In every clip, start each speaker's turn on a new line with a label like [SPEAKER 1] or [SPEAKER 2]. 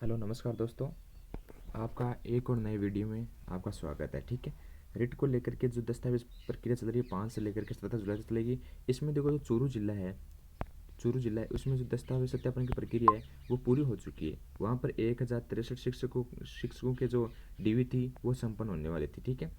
[SPEAKER 1] Hello नमस्कार दोस्तों। आपका एक और नए वीडियो में आपका स्वागत है। ठीक है, रिट को लेकर के जो दस्तावेज प्रक्रिया चल रही है 5 से लेकर के 17 जुलाई तक चलेगी। इसमें देखो जो चूरू जिला है उसमें जो दस्तावेज सत्यापन की प्रक्रिया है वो पूरी हो चुकी है। वहाँ पर 1063 शिक्षकों के जो डीवी थी वो संपन्न होने वाली थी। ठीक है,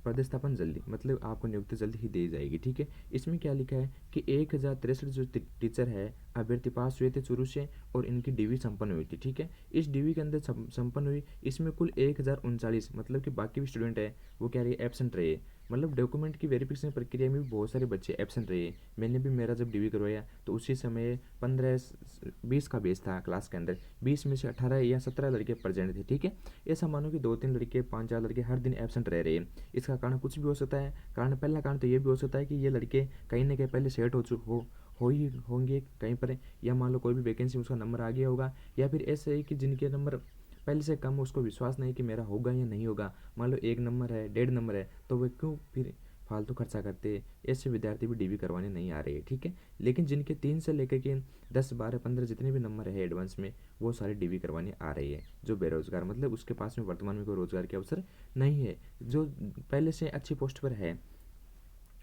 [SPEAKER 1] पदस्थापन जल्दी मतलब आपको नियुक्ति जल्दी ही दी जाएगी। ठीक है, इसमें क्या लिखा है कि 1063 जो टीचर है अभ्यर्थी पास हुए थे चूरू से और इनकी डीवी संपन्न हुई थी। ठीक है, इस डीवी के अंदर संपन्न हुई, इसमें कुल 1039 मतलब कि बाकी भी स्टूडेंट है वो क्या रहे एबसेंट रहे। मतलब डॉक्यूमेंट की वेरिफिकेशन प्रक्रिया में भी बहुत सारे बच्चे एबसेंट रहे। मैंने भी मेरा जब डीवी करवाया तो उसी समय 15-20 का बेस था क्लास के अंदर, 20 में से 18 या 17 लड़के प्रेजेंट थे। ठीक है, ऐसा मानो कि 2-3 लड़के 5-4 लड़के हर दिन एबसेंट रह रहे हैं। इसका कारण कुछ भी हो सकता है। पहला कारण तो ये भी हो सकता है कि ये लड़के कहीं ना कहीं पहले सेट हो ही होंगे कहीं पर, या मान लो कोई भी वैकेंसी उसका नंबर आ गया होगा, या फिर ऐसे है कि जिनके नंबर पहले से कम उसको विश्वास नहीं कि मेरा होगा या नहीं होगा। मान लो 1 नंबर है 1.5 नंबर है तो वे क्यों फिर फालतू खर्चा करते। ऐसे विद्यार्थी भी डीवी करवाने नहीं आ रहे हैं। ठीक है, लेकिन जिनके 3 से लेकर के 10 12 15 जितने भी नंबर है एडवांस में वो सारे डीवी करवाने आ रही है। जो बेरोजगार मतलब उसके पास में वर्तमान में कोई रोजगार के अवसर नहीं है, जो पहले से अच्छी पोस्ट पर है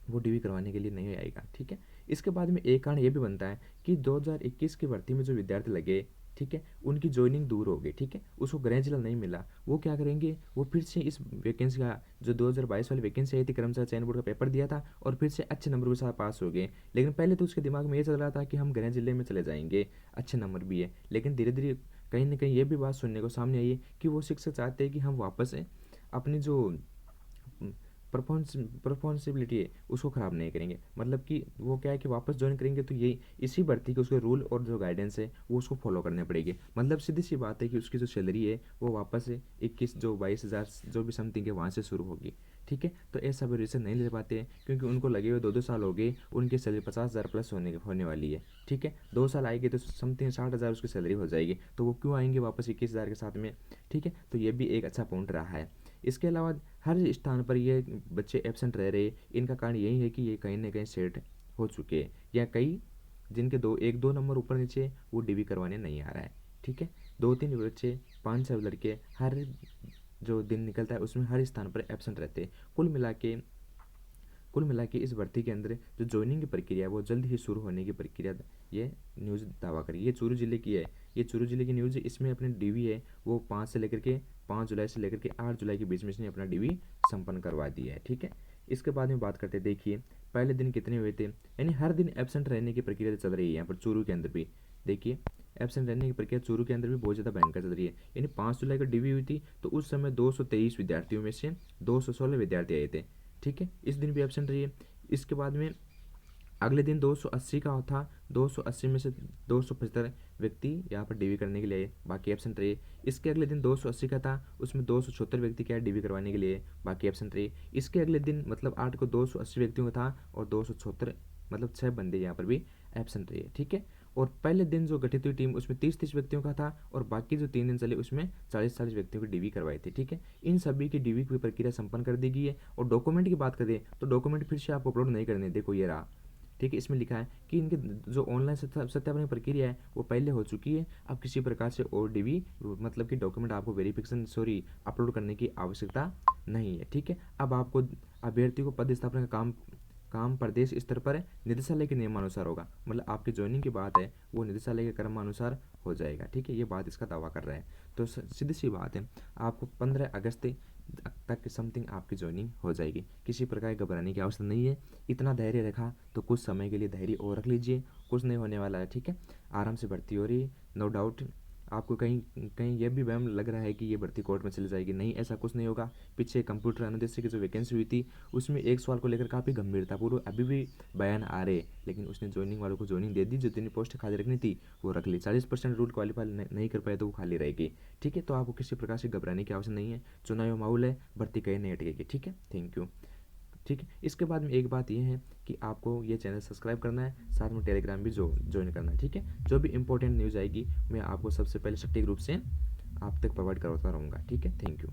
[SPEAKER 1] वो डीवी करवाने के लिए नहीं आएगा। ठीक है, इसके बाद में एक कारण ये भी बनता है कि 2021 की भर्ती में जो विद्यार्थी लगे, ठीक है, उनकी ज्वाइनिंग दूर हो गई। ठीक है, उसको गृह जिला नहीं मिला, वो क्या करेंगे, वो फिर से इस वैकेंसी का जो 2022 वाली वैकेंसी आई थी कर्मचारी चयन बोर्ड का पेपर दिया था और फिर से अच्छे नंबर के साथ पास हो गए। लेकिन पहले तो उसके दिमाग में ये चल रहा था कि हम गृह जिले में चले जाएंगे, अच्छे नंबर भी है। लेकिन धीरे धीरे कहीं ना कहीं ये भी बात सुनने को सामने आई है कि वो शिक्षक चाहते हैं कि हम वापस अपनी जो परफॉर्मेंसिबिलिटी है उसको ख़राब नहीं करेंगे। मतलब कि वो क्या है कि वापस ज्वाइन करेंगे तो ये इसी भर्ती के उसके रूल और जो गाइडेंस है वो उसको फॉलो करने पड़ेगी। मतलब सीधी सी बात है कि उसकी जो सैलरी है वो वापस 21 जो 22,000 जो भी समथिंग है वहाँ से शुरू होगी। ठीक है, तो ऐसा भी रीज़न नहीं ले पाते हैं क्योंकि उनको लगे हुए 2-2 साल हो गए, उनकी सैलरी 50,000 प्लस होने वाली है। ठीक है, 2 साल आएगी तो समथिंग 60,000 उसकी सैलरी हो जाएगी, तो वो क्यों आएंगे वापस 21,000 के साथ में। ठीक है, तो ये भी एक अच्छा पॉइंट रहा है। इसके अलावा हर स्थान पर ये बच्चे एबसेंट रह रहे, इनका कारण यही है कि ये कहीं ना कहीं सेट हो चुके हैं, या कई जिनके 1-2 नंबर ऊपर नीचे वो डीवी करवाने नहीं आ रहा है। ठीक है, 2-3 बच्चे 5-6 लड़के हर जो दिन निकलता है उसमें हर स्थान पर एबसेंट रहते हैं। कुल मिला के इस भर्ती के अंदर जो ज्वाइनिंग की प्रक्रिया है वो जल्द ही शुरू होने की प्रक्रिया ये न्यूज़ दावा करी। ये चूरू जिले की है, ये चूरू जिले की न्यूज़ है। इसमें अपने डीवी है वो 5 जुलाई से लेकर के 8 जुलाई के बीच में इसने अपना डीवी संपन्न करवा दिया है। ठीक है, इसके बाद में बात करते हैं। देखिए पहले दिन कितने हुए थे, यानी हर दिन एबसेंट रहने की प्रक्रिया चल रही है यहाँ पर चूरू के अंदर भी। देखिए एबसेंट रहने की प्रक्रिया चूरू के अंदर भी बहुत ज़्यादा भयंकर चल रही है। यानी 5 जुलाई को डीवी हुई थी तो उस समय 223 विद्यार्थियों में से 216 विद्यार्थी आए थे। ठीक है, इस दिन भी एबसेंट रही है। इसके बाद में अगले दिन 280 का था, 280 में से 275 व्यक्ति यहाँ पर डीवी करने के लिए बाकी एबसेंट रहे। इसके अगले दिन 280 का था, उसमें 276 व्यक्ति क्या डीवी करवाने के लिए बाकी एबसेंट रहे। इसके अगले दिन मतलब 8 को 280 व्यक्तियों का था और 276 मतलब 6 बंदे यहाँ पर भी एबसेंट रहे। ठीक है, और पहले दिन जो गठित हुई टीम उसमें 30-30 व्यक्तियों का था और बाकी जो 3 दिन चले उसमें 40-40 व्यक्तियों की डीवी करवाई थी। ठीक है, इन सभी की डीवी की प्रक्रिया संपन्न कर दी गई है। और डॉक्यूमेंट की बात करें तो डॉक्यूमेंट फिर से आपको अपलोड नहीं करने, देखो ये रहा। ठीक है, इसमें लिखा है कि इनके जो ऑनलाइन सत्यापन की प्रक्रिया है वो पहले हो चुकी है। अब किसी प्रकार से और डीवी मतलब कि डॉक्यूमेंट आपको वेरिफिकेशन अपलोड करने की आवश्यकता नहीं है। ठीक है, अब आपको अभ्यर्थी को पद स्थापना का काम प्रदेश स्तर पर निदेशालय के नियमानुसार होगा। मतलब आपकी ज्वाइनिंग की बात है वो निदेशालय के क्रमानुसार हो जाएगा। ठीक है, ये बात इसका दावा कर रहा है। तो सीधी सी बात है, आपको 15 अगस्त तक समथिंग आपकी ज्वाइनिंग हो जाएगी। किसी प्रकार की घबराने की आवश्यकता नहीं है। इतना धैर्य रखा तो कुछ समय के लिए धैर्य और रख लीजिए, कुछ नहीं होने वाला है। ठीक है, आराम से भर्ती हो रही है, नो डाउट। आपको कहीं कहीं यह भी वहम लग रहा है कि ये भर्ती कोर्ट में चली जाएगी, नहीं ऐसा कुछ नहीं होगा। पीछे कंप्यूटर अनुदेश की जो वैकेंसी हुई थी उसमें एक सवाल को लेकर काफ़ी गंभीर था, पूरे अभी भी बयान आ रहे, लेकिन उसने ज्वाइनिंग वालों को ज्वाइनिंग दे दी। जितनी पोस्ट खाली रखनी थी वो रख ली। 40% रूल क्वालिफाई नहीं कर पाए तो वो खाली रहेगी। ठीक है, तो आपको किसी प्रकार से घबराने की आवश्यकता नहीं है। चुनावी माहौल है, भर्ती कहीं नहीं अटकेगी। ठीक है, थैंक यू। ठीक है, इसके बाद में एक बात यह है कि आपको ये चैनल सब्सक्राइब करना है, साथ में टेलीग्राम भी ज्वाइन करना है। ठीक है, जो भी इंपॉर्टेंट न्यूज़ आएगी मैं आपको सबसे पहले सटीक रूप से आप तक प्रोवाइड करवाता रहूँगा। ठीक है, थैंक यू।